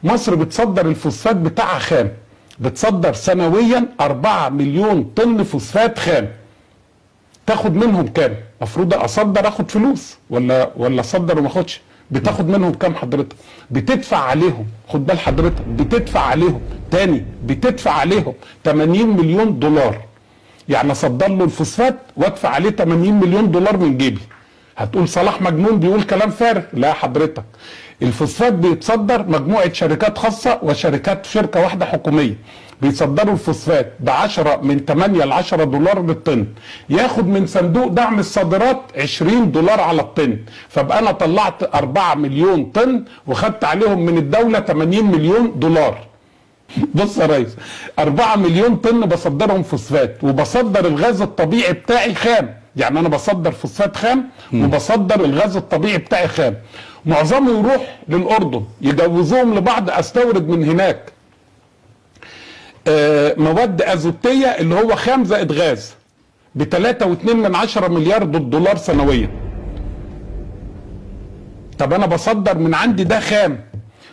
مصر بتصدر الفوسفات بتاعها خام، بتصدر سنويا 4 مليون طن فوسفات خام. تاخد منهم كام؟ المفروض اصدر اخد فلوس ولا اصدر وما اخدش؟ بتاخد منهم كام حضرتك؟ بتدفع عليهم، خد بال حضرتك، بتدفع عليهم تاني، بتدفع عليهم 80 مليون دولار. يعني اصدر له الفوسفات وادفع عليه 80 مليون دولار من جيبي. هتقول صلاح مجنون بيقول كلام فارغ. لا حضرتك، الفوسفات بيتصدر مجموعه شركات خاصه وشركات شركه واحده حكوميه، بيصدروا الفوسفات من 8 ل 10 دولار للطن، ياخد من صندوق دعم الصادرات 20 دولار على الطن، فبقى انا طلعت 4 مليون طن وخدت عليهم من الدوله 80 مليون دولار. بص يا ريس، 4 مليون طن بصدرهم فوسفات، وبصدر الغاز الطبيعي بتاعي خام. يعني انا بصدر فوسفات خام وبصدر الغاز الطبيعي بتاعي خام. معظمه يروح للاردن يجوزوهم لبعض، استورد من هناك مواد ازوتيه اللي هو خام زائد غاز ب 3.2 مليار دولار سنويا. طب انا بصدر من عندي ده خام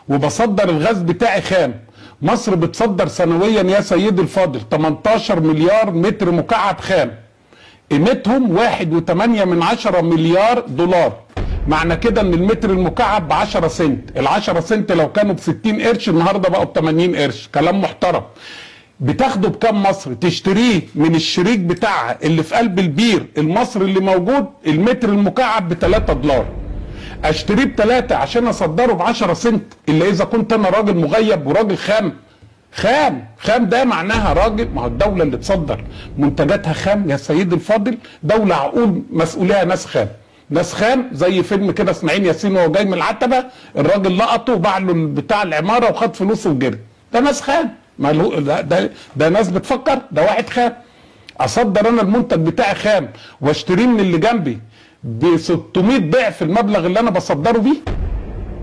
وبصدر الغاز بتاعي خام. مصر بتصدر سنويا يا سيدي الفاضل 18 مليار متر مكعب خام، قيمتهم 1.8 مليار دولار. معنى كده ان المتر المكعب ب 10 سنت، ال 10 سنت لو كانوا ب 60 قرش النهارده بقوا ب 80 قرش، كلام محترم. بتاخده بكام مصر؟ تشتريه من الشريك بتاعها اللي في قلب البير المصري اللي موجود، المتر المكعب ب 3 دولار. اشتريه ب3 عشان اصدره ب 10 سنت، الا اذا كنت انا راجل مغيب وراجل خام. خام ده معناها راجل، ما هو الدوله اللي تصدر منتجاتها خام يا سيدي الفاضل دوله عقول مسؤوليها ناس خام زي فيلم كده اسماعيل ياسين وهو جاي من العتبه، الراجل لقطه وباع له بتاع العماره وخد فلوسه وجري. ده ناس خام، ده ناس بتفكر، ده واحد خام. اصدر انا المنتج بتاعي خام واشتريه من اللي جنبي ب 600 ضعف المبلغ اللي انا بصدره بيه،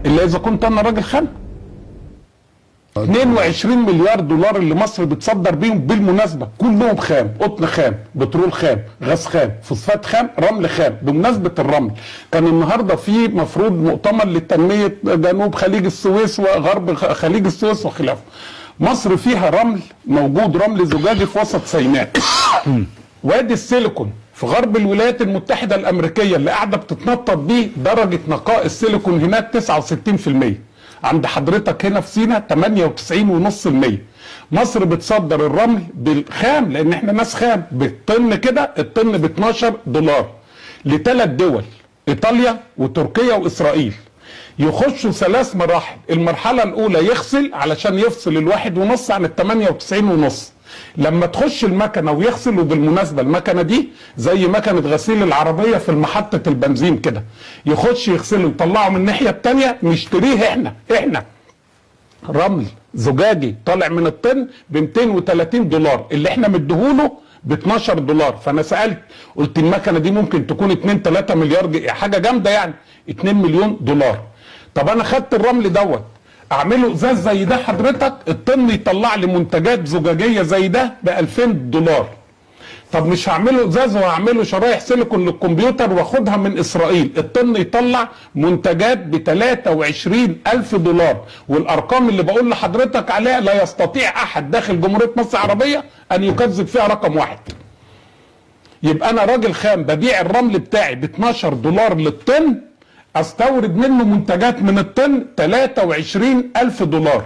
الا اذا كنت انا راجل خام. 22 مليار دولار اللي مصر بتصدر بيهم بالمناسبه كلهم خام، قطن خام، بترول خام، غاز خام، فوسفات خام، رمل خام. بمناسبه الرمل، كان النهارده في مفروض مؤتمر لتنميه جنوب خليج السويس وغرب خليج السويس وخلافه. مصر فيها رمل موجود، رمل زجاجي في وسط سيناء. وادي السيليكون في غرب الولايات المتحده الامريكيه اللي قاعده بتتنطط بيه درجه نقاء السيليكون هناك 69%. عند حضرتك هنا في سينا 98.5%. مصر بتصدر الرمل بالخام لان احنا ناس خام بالطن كده، الطن ب 12 دولار ل3 دول، ايطاليا وتركيا واسرائيل. يخشوا 3 مراحل. المرحله الاولى يغسل علشان يفصل ال1.5 عن ال98.5. لما تخش المكنه ويغسل، وبالمناسبه المكنه دي زي مكنه غسيل العربيه في محطه البنزين كده، يخش يغسله يطلعه من الناحيه الثانيه نشتريه احنا رمل زجاجي طالع من الطن ب 230 دولار اللي احنا مديهوله ب 12 دولار. فانا سالت قلت المكنه دي ممكن تكون 2-3 مليار حاجه جامده يعني 2 مليون دولار. طب انا خدت الرمل دوت اعمله ازاز زي ده حضرتك، الطن يطلع لي منتجات زجاجيه زي ده ب 2000 دولار. طب مش هعمله ازاز وهعمله شرايح سيليكون للكمبيوتر واخدها من اسرائيل، الطن يطلع منتجات ب 23,000 دولار. والارقام اللي بقول لحضرتك عليها لا يستطيع احد داخل جمهوريه مصر العربيه ان يكذب فيها رقم واحد. يبقى انا راجل خام ببيع الرمل بتاعي ب 12 دولار للطن، استورد منه منتجات من الطن 23,000 دولار.